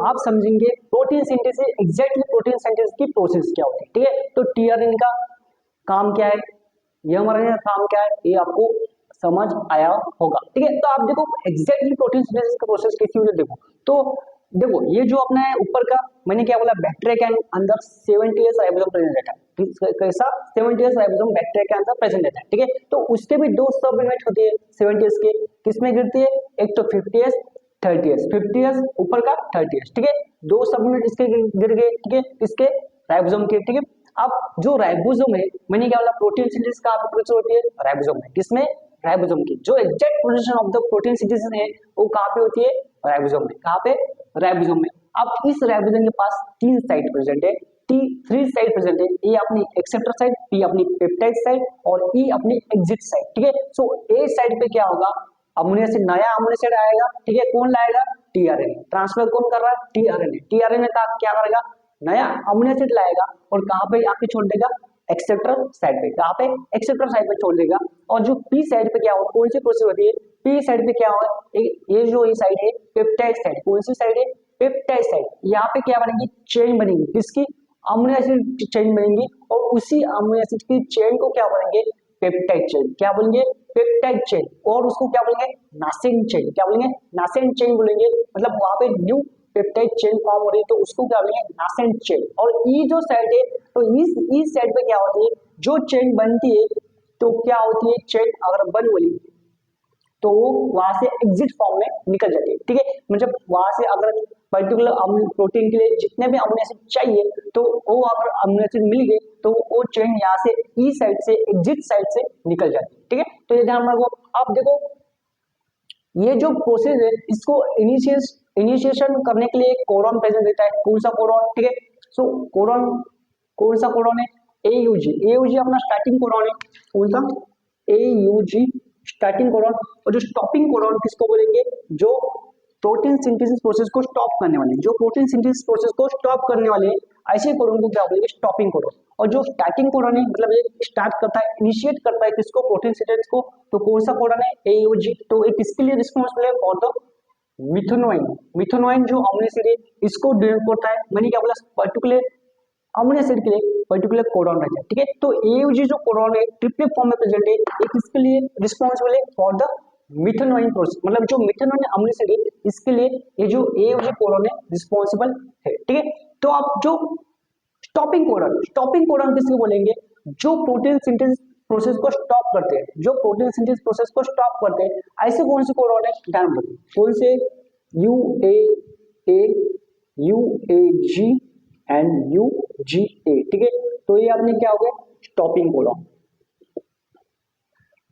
आप समझेंगे protein synthesis, exactly protein synthesis की प्रोसेस क्या होती है। ठीक है, तो टीआरएनए का काम क्या है, ये हमारा काम क्या है, ये आपको समझ आया होगा। ठीक है, तो आप देखो एग्जैक्टली प्रोटीन सिंथेसिस का प्रोसेस कैसी होती है। देखो ये जो अपना है ऊपर का, मैंने क्या बोला, बैक्टीरिया के अंदर 70 राइबोसोम प्रेजेंट रहता है। कैसा 70 राइबोसोम बैक्टीरिया के अंदर प्रेजेंट रहता है। ठीक है, तो उसके भी दो सब यूनिट होती है 70 के, किसमें गिरती है, एक तो 50 50 ऊपर का 30। ठीक है, दो सब यूनिट इसके गिर गए। ठीक है, इसके राइबोसोम के। ठीक है, अब जो राइबोसोम है, मैंने क्या बोला, प्रोटीन सिंथेसिस कहाँ पे प्रोसेस होती है, राइबोसोम में। किसमें, राइबोसोम की। जो exact position of the protein synthesis है वो कहाँ पे होती है, राइबोसोम में। कहाँ पे, राइबोसोम में। अब इस राइबोसोम के पास 3 साइट प्रेजेंट है, T3 साइट प्रेजेंट है। ए अपनी एक्सेप्टर साइट, पी अपनी पेप्टाइड साइट और ई अपनी एग्जिट साइट। ठीक है, सो ए साइट पे क्या होगा, अमीनो एसिड, नया अमीनो एसिड आएगा। ठीक है, कौन लाएगा, टीआरएनए। ट्रांसफर कौन कर रहा है, टीआरएनए। टीआरएनए का क्या करेगा, नया अमीनो एसिड लाएगा और कहाँ पे आके छोड़ देगा, एक्सेप्टर साइड पे। कहाँ पे, एक्सेप्टर साइड पे छोड़ देगा। और जो पी साइड पे क्या होगा, कौन सी प्रोसेस होती है, पी साइड पे क्या होगा, ये जो ये साइड है पेप्टाइड साइड। कौन सी साइड है, पेप्टाइड साइड। यहाँ पे क्या बनेगी, चेन बनेगी, किसकी, अमीनो एसिड चेन बनेगी। और उसी अमीनो एसिड की चेन को क्या बोलेंगे, पेप्टाइड चेन। क्या बोलेंगे, पेप्टाइड चेन। और उसको क्या बोलेंगे, नासेंट चेन। क्या बोलेंगे, नासेंट चेन बोलेंगे। मतलब वहां पे न्यू पेप्टाइड चेन फॉर्म हो रही है तो उसको क्या बोलेंगे, नासेंट चेन। और ई जो साइड है, तो इस साइड पे क्या होती है, जो चेन बनती है तो क्या होती है, चेन अगर बन बोली तो वो वहां से एग्जिट फॉर्म में निकल जाती है। ठीक है, मतलब वहां से अगर पर्टिकुलर प्रोटीन के लिए जितने भी अमीनो एसिड चाहिए तो वो अगर अमीनो एसिड मिल गए तो वो चेन यहाँ से ई साइड से, एग्जिट साइड से निकल जाती है। ठीक है, तो ये ध्यान रखो। अब देखो ये जो प्रोसेस है इसको इनिशिएशन करने के लिए कोडन प्रेजेंट रहता है। कौन सा कोडन, ठीक है, सो कोडन, कौन सा कोडन है, एयूजी। एयूजी अपना स्टार्टिंग कोडन है। कौन सा, एयूजी स्टार्टिंग कोडन। और जो स्टॉपिंग कोडन किसको बोलेंगे, जो प्रोटीन सिंथेसिस प्रोसेस को स्टॉप करने वाले, जो प्रोटीन सिंथेसिस प्रोसेस को स्टॉप करने वाले ऐसे कोडन को क्या बोलेंगे, स्टॉपिंग कोडन। और जो स्टार्टिंग कोडन है, मतलब ये स्टार्ट करता है, इनिशिएट करता है किसको, प्रोटीन सिंथेसिस को, तो कौन सा कोडन है, एयूजी। तो ये किसके लिए रिस्पांसिबल है, फॉर द मिथेनोइन। मिथेनोइन जो अमीनो एसिड है इसको डिनोट करता है। मैंने क्या बोला, पर्टिकुलर अमीनो एसिड के लिए पर्टिकुलर कोडन रहता है। ठीक है, तो एयूजी जो कोडन है ट्रिप्लेट फॉर्म में प्रेजेंट है, ये किसके लिए रिस्पांसिबल है, फॉर द मिथेनोइन प्रोसेस। मतलब जो मिथेनोइन अमीनो एसिड है इसके लिए ये जो एयूजी कोडन है रिस्पांसिबल है। ठीक है, तो आप जो स्टॉपिंग कोडन, स्टॉपिंग कोडन किसको बोलेंगे, जो प्रोटीन सिंथेसिस प्रोसेस को स्टॉप करते हैं, जो प्रोटीन सिंथेसिस प्रोसेस को स्टॉप करते हैं, ऐसे कौन से कोडन है, ध्यान रखिए, कौन से, यूएए, यूएजी एंड यूजीए। ठीक है, तो ये आपने क्या हो गया, स्टॉपिंग कोडन।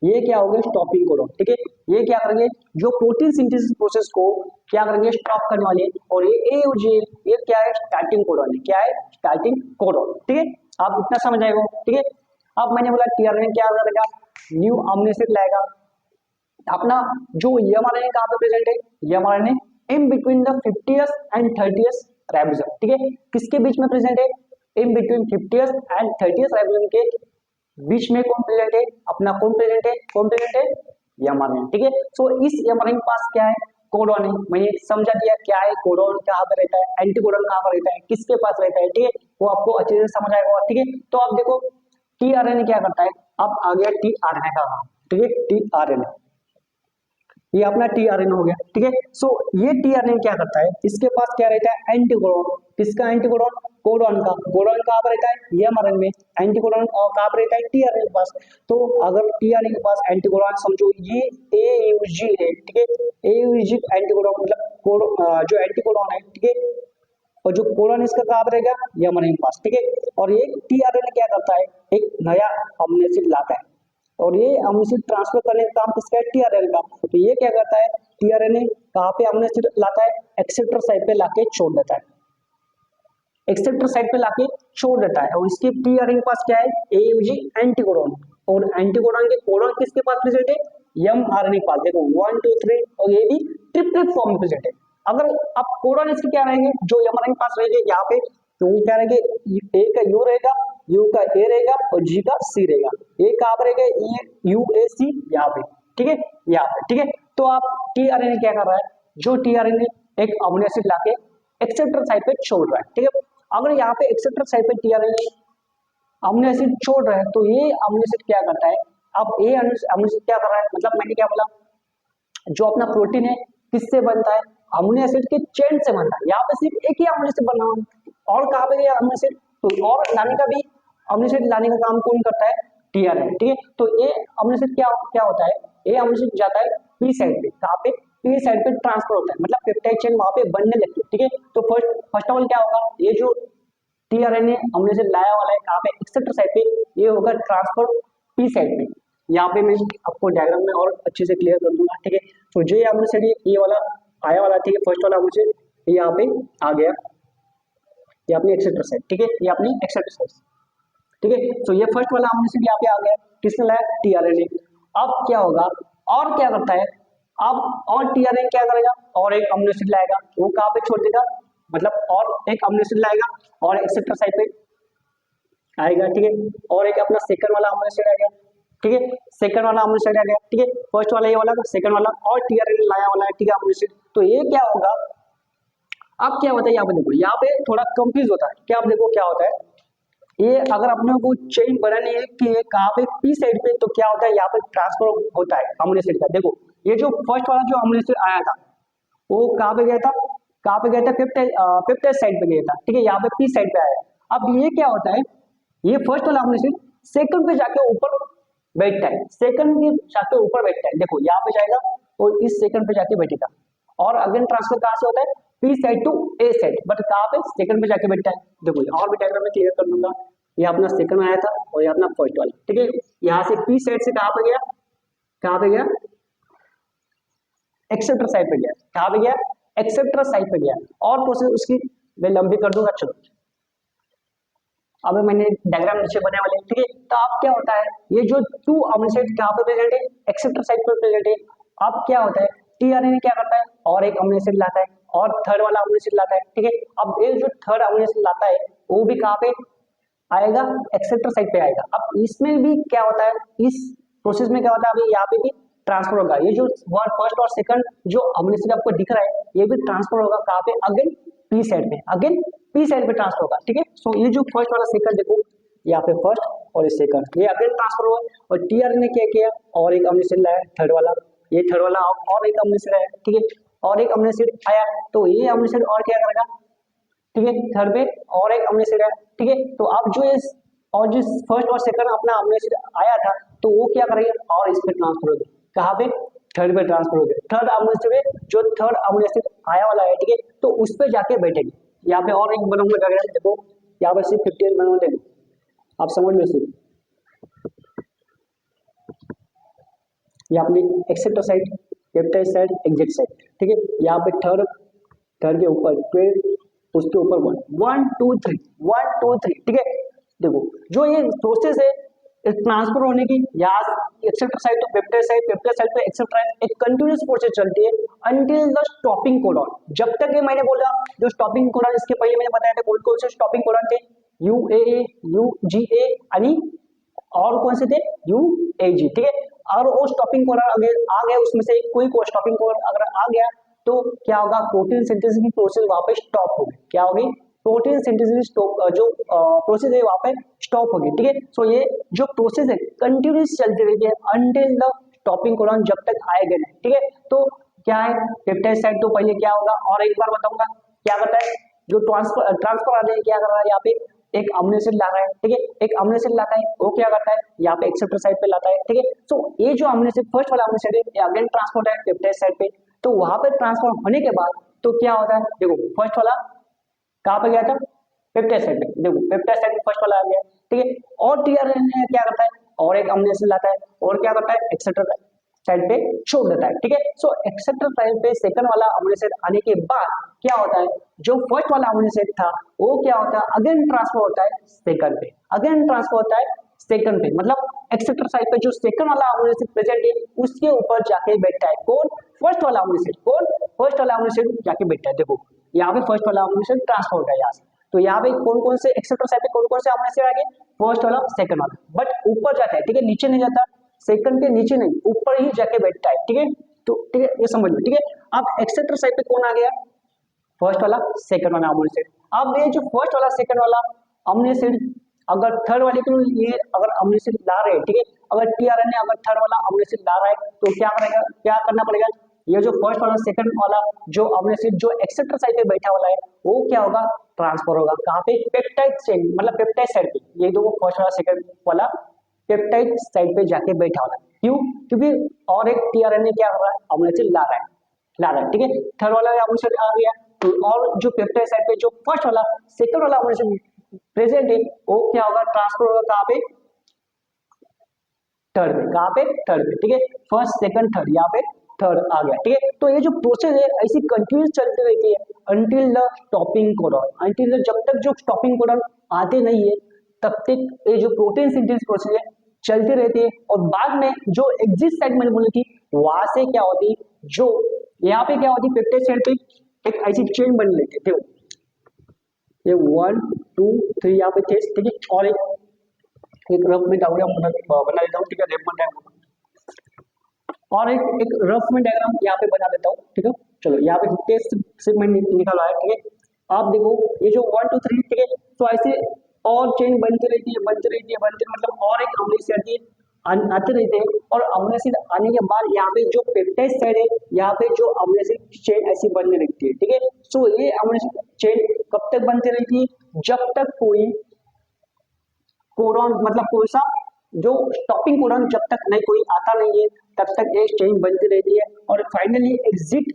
ये क्या हो गया, स्टॉपिंग कोडन। ठीक है, ये क्या करेंगे, जो प्रोटीन सिंथेसिस प्रोसेस को क्या करेंगे, स्टॉप करने वाले। और ये एयूजी, ये क्या है, स्टार्टिंग कोडन है। क्या है, स्टार्टिंग कोडन। ठीक है, आप इतना समझ आएगा। ठीक है, अब मैंने बोला टीआरएनए क्या करेगा, न्यू अमीनो एसिड लाएगा। अपना जो एमआरएनए कहाँ पे प्रेजेंट है, mRNA in between the 50th and 30th ribosome. ठीक है, किसके बीच में प्रेजेंट है, in between 50th and 30th ribosome के बीच में कौन प्रेजेंट है, अपना कौन प्रेजेंट है, कौन प्रेजेंट है, एमआरएनए। ठीक है, सो इस एमआरएनए के पास क्या है, कोडन है। मैंने समझा दिया क्या है कोडन, कहाँ पर रहता है, एंटीकोडन कहाँ पर रहता है, किसके पास रहता है। ठीक है, वो आपको अच्छे से समझ आएगा। ठीक है, तो आप देखो टीआरएनए क्या करता है, अब आ गया टीआरएनए का काम। ठीक है, टीआरएनए, ये अपना टीआरएनए हो गया। ठीक है, सो ये टीआरएनए क्या करता है, इसके पास क्या रहता है, एंटीकोडन। किसका एंटीकोडन, कोडन का। कोडन कहाँ पर रहता है, एमआरएनए में। एंटीकोडन और कहाँ पर रहता है, टीआरएनए के पास। तो अगर टीआरएनए के पास एंटीकोडन, समझो ये एयूजी है। ठीक है, एयूजी एंटीकोडन मतलब जो एंटीकोडन है। ठीक है, और जो कोडन इसका कहाँ पर रहेगा, एमआरएनए के पास। ठीक है, और ये टीआरएनए क्या करता है, एक नया अमीनो एसिड लाता है और ये अमीनो एसिड ट्रांसफर करने का काम किसका है, टीआरएनए का। तो ये क्या करता है, टीआरएनए कहाँ पे अमीनो एसिड लाता है, एक्सेप्टर साइड पे लाके छोड़ देता है, एक्सेप्टर साइड पे लाके छोड़ देता है। और इसके टीआरएनए के पास क्या है, एयूजी एंटीकोडन। और एंटीकोडन के कोडन किसके पास प्रेजेंट है, एमआरएनए के पास। देखो 1 2 3 और ये भी ट्रिपलेट फॉर्म में प्रेजेंट है। अगर आप कोडन इसके क्या रहेंगे, जो एमआरएनए के पास रहेंगे यहाँ पे, तो वो क्या रहेंगे, ए का यू रहेगा, यू का ए रहेगा और जी का सी रहेगा। ए कहाँ पर रहेगा, यू ए सी यहाँ पे। ठीक है, यहाँ पे। ठीक है, तो आप टीआरएनए क्या कर रहा है, जो टीआरएनए एक अमीनो एसिड लाके एक्सेप्टर साइड पे छोड़ रहा है, ठीक है। अगर यहाँ पे एक्सेप्टर साइड पे टीआरएनए अमीनो एसिड छोड़ रहा है तो ये अमीनो एसिड क्या करता है, अब ये अमीनो एसिड क्या कर रहा है, मतलब मैंने क्या बोला, जो अपना प्रोटीन है किससे बनता है, अमीनो एसिड के चेन से बनता है। यहाँ पे सिर्फ एक ही अमीनो एसिड बना हुआ है, और कहाँ पे गया अमीनो एसिड, तो और लाने का भी अमीनो एसिड लाने का काम कौन करता है, टीआरएनए, ठीक है। तो ये अमीनो एसिड क्या क्या होता है, ये अमीनो एसिड जाता है पी साइड पे, कहाँ पे, पी साइड पे ट्रांसफर होता है, मतलब पेप्टाइड चेन वहां पे बनने लगती है, ठीक है। तो फर्स्ट ऑफ ऑल क्या होगा, ये जो टीआरएनए अमीनो एसिड लाया वाला है कहाँ पे, एक्सेप्टर साइड पे, ये होगा ट्रांसफर पी साइड पे। यहाँ पे मैं आपको डायग्राम में और अच्छे से क्लियर कर दूंगा, ठीक है। तो जो ये अमीनो एसिड ये वाला आया वाला, ठीक है, फर्स्ट वाला अमीनो एसिड ये यहाँ पे आ गया, ये अपनी एक्सेप्टर साइड, ठीक है, ये अपनी एक्सेप्टर साइड, ठीक है। तो ये फर्स्ट वाला अमीनो एसिड यहाँ पे आ गया, किसने लाया, टीआरएनए। अब क्या होगा, और क्या करता है, अब और टीआरएनए क्या करेगा, और एक अमीनो एसिड लाएगा, वो कहाँ पे छोड़ देगा, मतलब और एक अमीनो एसिड लाएगा और एक्सेप्टर साइड पे आएगा, ठीक है। और एक अपना सेकंड वाला अमीनो एसिड आ गया, ठीक है, सेकंड वाला अमीनो एसिड आ गया, ठीक है, फर्स्ट वाला ये वाला, सेकंड वाला, और टीआरएनए लाया वाला है, ठीक है, अमीनो एसिड। तो ये क्या होगा, अब क्या होता है, यहाँ पे देखो, यहाँ पे थोड़ा कंफ्यूज होता है, क्या आप देखो क्या होता है, ये अगर अपने को चेन बनानी है कि ये कहाँ पे पी साइड पे, तो क्या होता है, यहाँ पे ट्रांसफर होता है अमीनो एसिड का। देखो ये जो फर्स्ट वाला जो अमीनो एसिड आया था वो कहाँ पे गया था, कहाँ पे गया था, पेप्टाइड साइड पे गया था, ठीक है, यहाँ पे पी साइड पे आया। अब ये क्या होता है, ये फर्स्ट वाला अमीनो एसिड सेकंड पे जाके ऊपर बैठता है, सेकंड पे जाके ऊपर बैठता है, देखो यहाँ पे जाएगा और इस सेकंड पे जाके बैठेगा, और अगेन ट्रांसफर कहाँ से होता है, P side to A side, but कहाँ पे, सेकंड पे जाके बैठता है। देखो और भी डायग्राम में क्लियर कर दूंगा, ये अपना सेकंड में आया था और ये अपना फर्स्ट वाला, ठीक है। यहाँ से पी साइड से कहाँ पे गया, कहाँ पे गया, एक्सेप्टर साइड पे गया, कहाँ पे गया, एक्सेप्टर साइड पे गया, और प्रोसेस उसकी मैं लंबी कर दूंगा। चलो अब मैंने डायग्राम नीचे बने वाले, ठीक है। तो अब क्या होता है, ये जो टू अमीनो एसिड कहाँ पे प्रेजेंट है, एक्सेप्टर साइड पे प्रेजेंट है। अब क्या होता है, टीआरएनए क्या करता है, और एक अमीनो एसिड लाता है, और थर्ड वाला अमीनो एसिड लाता है, ठीक है। अब ये जो थर्ड अमीनो एसिड लाता है वो भी कहाँ पे आएगा, एक्सेप्टर साइड पे आएगा। अब इसमें भी क्या होता है, इस प्रोसेस में क्या होता है, अभी यहाँ पे भी ट्रांसफर होगा, ये जो फर्स्ट और सेकंड जो अमीनो एसिड आपको दिख रहा है ये भी ट्रांसफर होगा कहाँ पे, अगेन पी साइड पे, अगेन पी साइड पे ट्रांसफर होगा, ठीक है। सो ये जो फर्स्ट वाला सेकंड देखो यहाँ पे फर्स्ट और ये सेकंड, ये अगेन ट्रांसफर हुआ, और टीआरएनए क्या किया, और एक अमीनो एसिड लाया थर्ड वाला, ये थर्ड वाला और एक अमीनो एसिड आया, ठीक है, और एक अमीनो एसिड आया, तो ये अमीनो एसिड और क्या करेगा, ठीक है, थर्ड पे और एक अमीनो एसिड है, ठीक है। तो अब जो इस और जिस फर्स्ट और सेकंड अपना अमीनो एसिड आया था तो वो क्या करेगा, और इस पे ट्रांसफर हो गया, कहाँ पे, थर्ड पे ट्रांसफर हो गया, थर्ड अमीनो एसिड जो थर्ड अमीनो एसिड आया वाला है, ठीक है, तो उस पे जाके बैठेगी। यहाँ पे और एक बनाऊंगा डायग्राम, देखो यहाँ पे सिर्फ 50 बनाऊंगा, आप समझ लो सिर्फ, ये अपनी acceptor side, peptide side, exit side, ठीक है। यहाँ पे थर्ड के ऊपर 12, उसके ऊपर 1 1 2 3 1 2 3, ठीक है। देखो जो ये प्रोसेस है ट्रांसफर होने की, यहाँ एक्सेप्टर साइड तो पेप्टाइड साइड पे एक्सेप्टर साइड, एक कंटिन्यूअस प्रोसेस चलती है अंटिल द स्टॉपिंग कोडॉन। जब तक ये मैंने बोला जो स्टॉपिंग कोडॉन, इसके पहले मैंने बताया था कौन कौन से स्टॉपिंग कोडॉन थे, UAA, UGA यानी, और कौन से थे, UAG, ठीक है। और वो स्टॉपिंग कोडॉन अगर आ गया, उसमें से कोई स्टॉपिंग कोडॉन अगर आ गया तो क्या होगा, प्रोटीन सिंथेसिस की प्रोसेस वहां पे स्टॉप होगी, क्या होगी, प्रोटीन सिंथेसिस जो प्रोसेस है वहां पे स्टॉप होगी, ठीक है। सो ये जो प्रोसेस है कंटिन्यूस चलती रहेगी अंटिल द स्टॉपिंग कोडॉन, जब तक आएगा नहीं, ठीक है। तो क्या है, पेप्टाइड साइड तो पहले क्या होगा, और एक बार बताऊंगा क्या करता है, जो ट्रांसफर आने क्या कर रहा है, यहाँ पे एक अमीनो एसिड ला रहा है, ठीक है, एक अमीनो एसिड लाता है, वो क्या करता है, यहाँ पे एक्सेप्टर साइड पे लाता है, ठीक है। सो ये जो अमीनो एसिड फर्स्ट वाला अमीनो एसिड है अगेन ट्रांसपोर्ट है पेप्टाइड साइड पे, तो वहां पे ट्रांसफर होने के बाद तो क्या होता है, देखो फर्स्ट वाला कहाँ पे गया था, पेप्टाइड साइड पे, देखो पेप्टाइड साइड पे फर्स्ट वाला आ गया, ठीक है। और टीआरएनए क्या करता है, और एक अमीनो एसिड लाता है, और क्या करता है, एक्सेप्टर साइड पे छोड़ देता है, ठीक है। सो एक्सेप्टर साइड पे सेकंड वाला अमीनो एसिड आने के बाद क्या होता है, जो फर्स्ट वाला अमीनो एसिड था वो क्या होता है, अगेन ट्रांसफर होता है सेकंड पे, अगेन ट्रांसफर होता है सेकंड पे, मतलब एक्सेप्टर साइड पे जो सेकंड वाला अमीनो एसिड प्रेजेंट है उसके ऊपर जाके बैठता है कौन, फर्स्ट वाला अमीनो एसिड, कौन, फर्स्ट वाला अमीनो एसिड जाके बैठता है। देखो यहाँ पे फर्स्ट वाला अमीनो एसिड ट्रांसफर होता है यहाँ से, तो यहाँ पे कौन कौन से एक्सेप्टर साइड पे कौन कौन से अमीनो एसिड आ गए, फर्स्ट वाला सेकंड वाला, बट ऊपर जाता है, ठीक है, नीचे नहीं जाता, सेकंड के नीचे नहीं, ऊपर ही जाके बैठता है, ठीक है। तो ठीक है, ये समझ लो, ठीक है। अब एक्सेप्टर साइड पे कौन आ गया, फर्स्ट वाला सेकंड वाला अमीनो एसिड। अब ये जो फर्स्ट वाला सेकंड वाला अमीनो एसिड अगर थर्ड वाले के लिए अगर अमीनो एसिड ला रहे हैं, ठीक है, अगर टीआरएनए अगर थर्ड वाला अमीनो एसिड ला रहा है तो क्या करेगा, क्या करना पड़ेगा, ये जो फर्स्ट वाला सेकंड वाला जो अमीनो एसिड जो एक्सेप्टर साइड पे बैठा वाला है वो क्या होगा, ट्रांसफर होगा कहाँ पे, पेप्टाइड चेन मतलब पेप्टाइड साइड पे, ये दो फर्स्ट वाला सेकंड वाला पेप्टाइड साइड पे जाके बैठा वाला है। क्यों, क्योंकि और एक टीआरएनए क्या कर रहा है, अमीनो एसिड ला रहा है, ठीक है, थर्ड वाला अमीनो एसिड आ गया तो और जो पेप्टाइड साइड पे जो फर्स्ट वाला सेकंड वाला अमीनो एसिड प्रेजेंट है वो क्या होगा, ट्रांसफर होगा कहाँ पे, थर्ड पे, कहाँ पे, थर्ड पे, ठीक है, फर्स्ट सेकंड थर्ड, यहाँ पे थर्ड आ गया, ठीक है। तो ये जो प्रोसेस है ऐसी कंटिन्यूस चलती रहती है until the stopping codon, until जब तक जो स्टॉपिंग कोडन आते नहीं है तब तक ये जो प्रोटीन सिंथेसिस प्रोसेस है चलती रहती है। और बाद में जो एग्जिट साइड मैंने बोली थी वहां से क्या होती है, जो यहाँ पे क्या होती है, पेप्टाइड साइड पे एक ऐसी चेन बन लेती है, देखो ये 1 2 3 यहाँ पे थे, ठीक है, और एक रफ में डायग्राम बना देता हूँ, ठीक है, रेफर डायग्राम और एक रफ में डायग्राम यहाँ पे बना देता हूँ, ठीक है। चलो यहाँ पे टेस्ट सिर्फ मैंने निकाला है, ठीक है, आप देखो ये जो 1 2 3, ठीक है, तो ऐसे और चेन बनती रहती है मतलब और एक अमीनो एसिड आते रहते हैं और अमीनो एसिड आने के बाद यहाँ पे जो पेप्टाइड साइड है यहाँ पे जो अमीनो एसिड चेन ऐसी बनने लगती है, ठीक है। सो ये अमीनो एसिड चेन कब तक बनती रहती है, जब तक कोई कोडन मतलब कोई सा जो स्टॉपिंग कोडन जब तक नहीं कोई आता नहीं है तब तक एक चेन बनती रहती है और फाइनली एग्जिट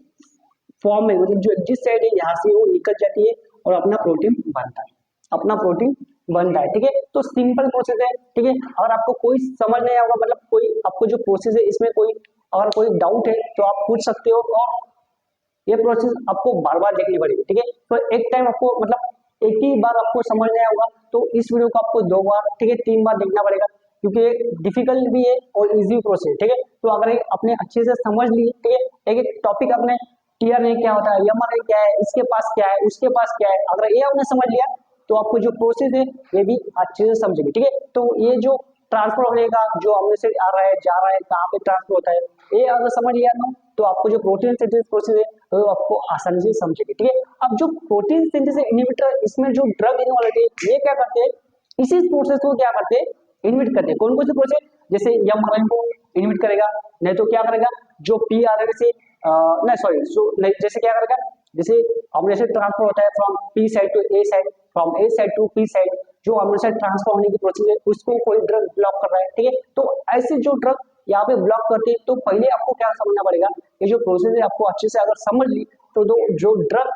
फॉर्म में मतलब जो एग्जिट साइड है यहाँ से वो निकल जाती है और अपना प्रोटीन बनता है, ठीक है। तो सिंपल प्रोसेस है, ठीक है। अगर आपको कोई समझ नहीं आएगा मतलब कोई आपको जो प्रोसेस है इसमें कोई अगर कोई डाउट है तो आप पूछ सकते हो और ये प्रोसेस आपको बार बार देखनी पड़ेगी, ठीक है। तो एक टाइम आपको मतलब एक ही बार आपको समझ नहीं आएगा तो इस वीडियो को आपको 2 बार, ठीक है, 3 बार देखना पड़ेगा क्योंकि डिफिकल्ट भी है और इजी प्रोसेस, ठीक है। तो अगर अपने अच्छे से समझ लिए, ठीक है, एक एक टॉपिक अपने टीआरएनए क्या होता है, एमआरएनए क्या है, इसके पास क्या है, उसके पास क्या है, अगर ये आपने समझ लिया तो आपको जो प्रोसेस है ये भी अच्छे से समझेंगे, ठीक है। तो ये जो ट्रांसफर होने का जो अमीनो एसिड आ रहा है जा रहा है कहाँ पे ट्रांसफर होता है ये अगर समझ लिया ना तो आपको जो प्रोटीन सिंथेसिस प्रोसेस है वो आपको आसानी से समझेगी, ठीक है। अब जो प्रोटीन सिंथेसिस इनहिबिटर इसमें जो ड्रग इन्वॉल्व है ये क्या करते हैं, इसी प्रोसेस को क्या करते हैं, इनहिबिट करते हैं। कौन कौन से प्रोसेस, जैसे एमआरएनए को इनहिबिट करेगा, नहीं तो क्या करेगा जो पीआरएनए से नहीं सॉरी जैसे क्या करेगा, जैसे अमीनो एसिड ट्रांसफर होता है from P side to A side, from A side to P side, जो अमीनो एसिड ट्रांसफर होने की प्रोसेस है उसको कोई ड्रग ब्लॉक कर रहा है, ठीक है। तो ऐसे जो ड्रग यहाँ पे ब्लॉक करते हैं तो पहले आपको क्या समझना पड़ेगा, ये जो प्रोसेस है आपको अच्छे से अगर समझ ली तो जो ड्रग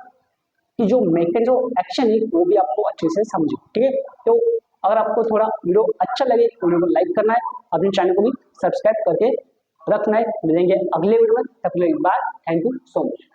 की जो मैकेनिज्म एक्शन है वो भी आपको अच्छे से समझे, ठीक है। तो अगर आपको थोड़ा वीडियो अच्छा लगे तो वीडियो को लाइक करना है, अपने चैनल को भी सब्सक्राइब करके रखना है। मिलेंगे अगले वीडियो में, तब तक के लिए bye, thank you so much.